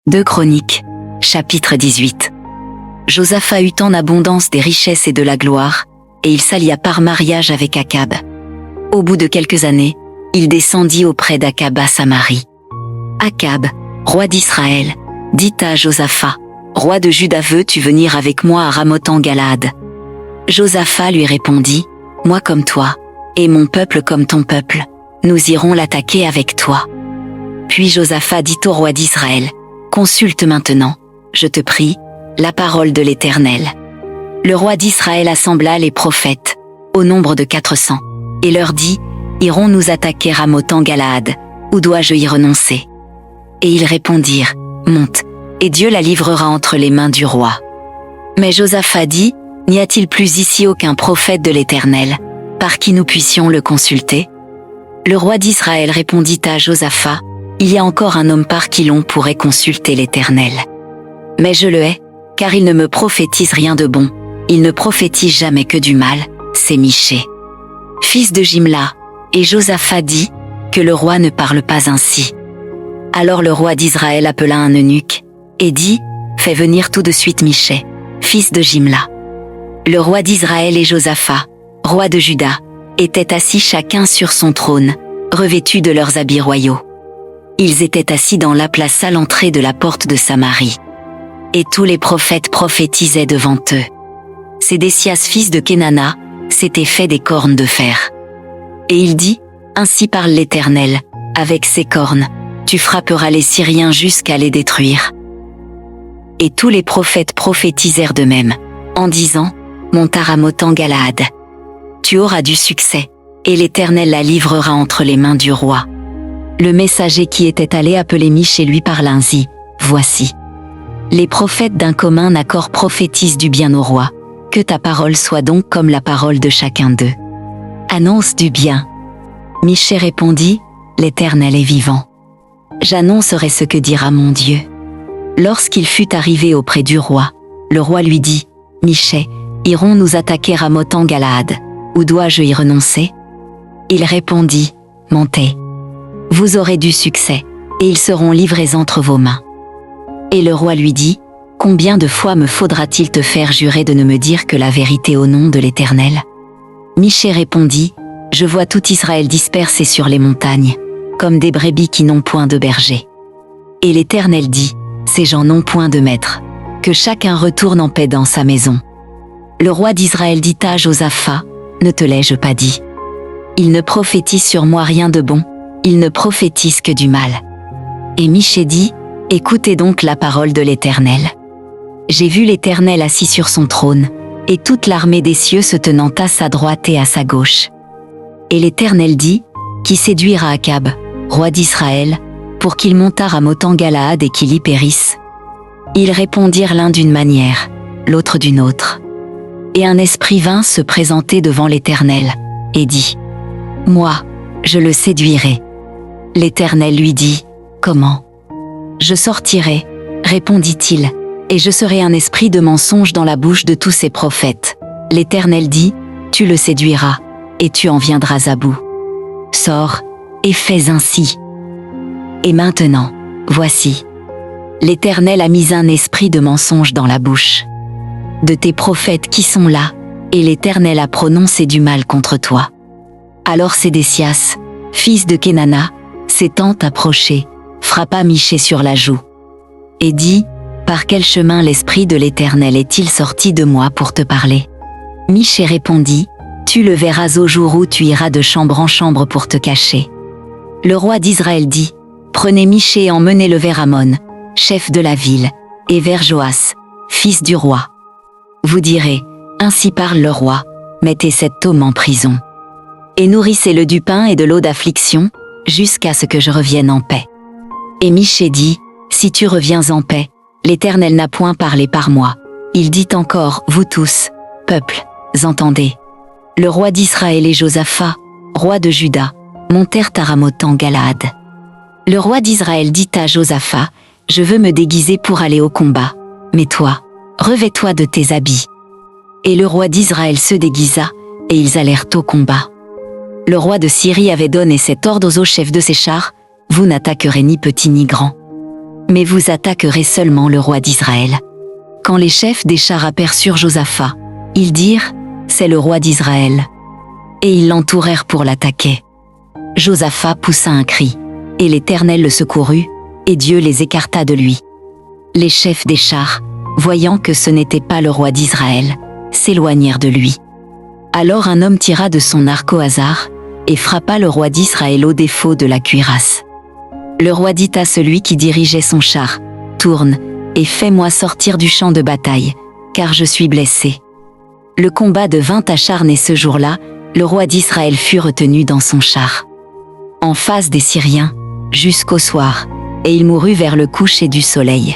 2 Chroniques, chapitre 18. Josaphat eut en abondance des richesses et de la gloire, et il s'allia par mariage avec Akab. Au bout de quelques années, il descendit auprès d'Akab à Samarie. Akab, roi d'Israël, dit à Josaphat, roi de Juda, veux-tu venir avec moi à Ramoth en Galaad? Josaphat lui répondit, moi comme toi, et mon peuple comme ton peuple, nous irons l'attaquer avec toi. Puis Josaphat dit au roi d'Israël, consulte maintenant, je te prie, la parole de l'Éternel. Le roi d'Israël assembla les prophètes, au nombre de 400, et leur dit, irons-nous attaquer Ramoth en Galaad, ou dois-je y renoncer? Et ils répondirent, monte, et Dieu la livrera entre les mains du roi. Mais Josaphat dit, n'y a-t-il plus ici aucun prophète de l'Éternel, par qui nous puissions le consulter? Le roi d'Israël répondit à Josaphat, il y a encore un homme par qui l'on pourrait consulter l'Éternel. Mais je le hais, car il ne me prophétise rien de bon, il ne prophétise jamais que du mal, c'est Michée, fils de Jimla. Et Josaphat dit, que le roi ne parle pas ainsi. Alors le roi d'Israël appela un eunuque, et dit, fais venir tout de suite Michée, fils de Jimla. Le roi d'Israël et Josaphat, roi de Juda, étaient assis chacun sur son trône, revêtus de leurs habits royaux. Ils étaient assis dans la place à l'entrée de la porte de Samarie. Et tous les prophètes prophétisaient devant eux. Sédécias fils de Kenana, s'était fait des cornes de fer. Et il dit, ainsi parle l'Éternel, avec ses cornes, tu frapperas les Syriens jusqu'à les détruire. Et tous les prophètes prophétisèrent de même, en disant, monte à Ramoth en Galaad. Tu auras du succès, et l'Éternel la livrera entre les mains du roi. Le messager qui était allé appeler Michée lui parla ainsi, voici. Les prophètes d'un commun accord prophétisent du bien au roi, que ta parole soit donc comme la parole de chacun d'eux. Annonce du bien. Michée répondit, l'Éternel est vivant. J'annoncerai ce que dira mon Dieu. Lorsqu'il fut arrivé auprès du roi, le roi lui dit, Michée, irons-nous attaquer Ramoth en Galaad, ou dois-je y renoncer? Il répondit, montez. Vous aurez du succès, et ils seront livrés entre vos mains. Et le roi lui dit, combien de fois me faudra-t-il te faire jurer de ne me dire que la vérité au nom de l'Éternel? Michée répondit, je vois tout Israël dispersé sur les montagnes, comme des brebis qui n'ont point de berger. Et l'Éternel dit, ces gens n'ont point de maître, que chacun retourne en paix dans sa maison. Le roi d'Israël dit à Josaphat, ne te l'ai-je pas dit? Il ne prophétise sur moi rien de bon, il ne prophétise que du mal. Et Michée dit, écoutez donc la parole de l'Éternel. J'ai vu l'Éternel assis sur son trône, et toute l'armée des cieux se tenant à sa droite et à sa gauche. Et l'Éternel dit, qui séduira Akab, roi d'Israël, pour qu'il montât à Ramoth en Galaad et qu'il y périsse? Ils répondirent l'un d'une manière, l'autre d'une autre. Et un esprit vint se présenter devant l'Éternel, et dit, moi, je le séduirai. L'Éternel lui dit, comment? Je sortirai, répondit-il, et je serai un esprit de mensonge dans la bouche de tous ces prophètes. L'Éternel dit, tu le séduiras, et tu en viendras à bout. Sors, et fais ainsi. Et maintenant, voici. L'Éternel a mis un esprit de mensonge dans la bouche de tes prophètes qui sont là, et l'Éternel a prononcé du mal contre toi. Alors Sédécias, fils de Kenana, s'étant approché, frappa Michée sur la joue, et dit, par quel chemin l'Esprit de l'Éternel est-il sorti de moi pour te parler? Michée répondit, tu le verras au jour où tu iras de chambre en chambre pour te cacher. Le roi d'Israël dit, prenez Michée et emmenez-le vers Amon, chef de la ville, et vers Joas, fils du roi. Vous direz, ainsi parle le roi, mettez cet homme en prison. Et nourrissez-le du pain et de l'eau d'affliction, jusqu'à ce que je revienne en paix. Et Michée dit, si tu reviens en paix, l'Éternel n'a point parlé par moi. Il dit encore, vous tous, peuples, entendez. Le roi d'Israël et Josaphat, roi de Juda, montèrent à Ramoth en Galaad. Le roi d'Israël dit à Josaphat, je veux me déguiser pour aller au combat, mais toi, revêts-toi de tes habits. Et le roi d'Israël se déguisa, et ils allèrent au combat. Le roi de Syrie avait donné cet ordre aux chefs de ses chars, vous n'attaquerez ni petit ni grand. mais vous attaquerez seulement le roi d'Israël. » Quand les chefs des chars aperçurent Josaphat, ils dirent « C'est le roi d'Israël » et ils l'entourèrent pour l'attaquer. Josaphat poussa un cri, et l'Éternel le secourut, et Dieu les écarta de lui. Les chefs des chars, voyant que ce n'était pas le roi d'Israël, s'éloignèrent de lui. Alors un homme tira de son arc au hasard, et frappa le roi d'Israël au défaut de la cuirasse. Le roi dit à celui qui dirigeait son char, « Tourne, et fais-moi sortir du champ de bataille, car je suis blessé. » Le combat devint acharné ce jour-là, le roi d'Israël fut retenu dans son char, en face des Syriens, jusqu'au soir, et il mourut vers le coucher du soleil.